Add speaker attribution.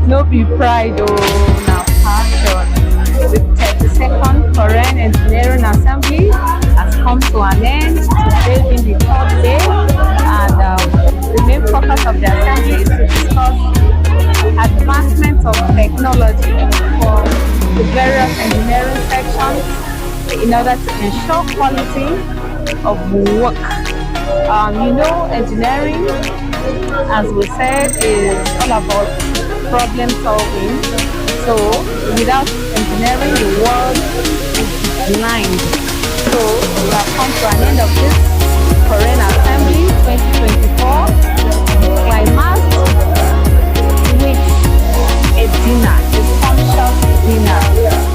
Speaker 1: No be pride oh, na passion. The 32nd Coren Engineering Assembly has come to an end. Today being the third day, and the main focus of the assembly is to discuss advancement of technology for the various engineering sections in order to ensure quality of work. Engineering, as we said, is all about problem solving. So without engineering, the world is blind. So we have come to an end of this Coren Assembly 2024 climax with a dinner, a sumptuous dinner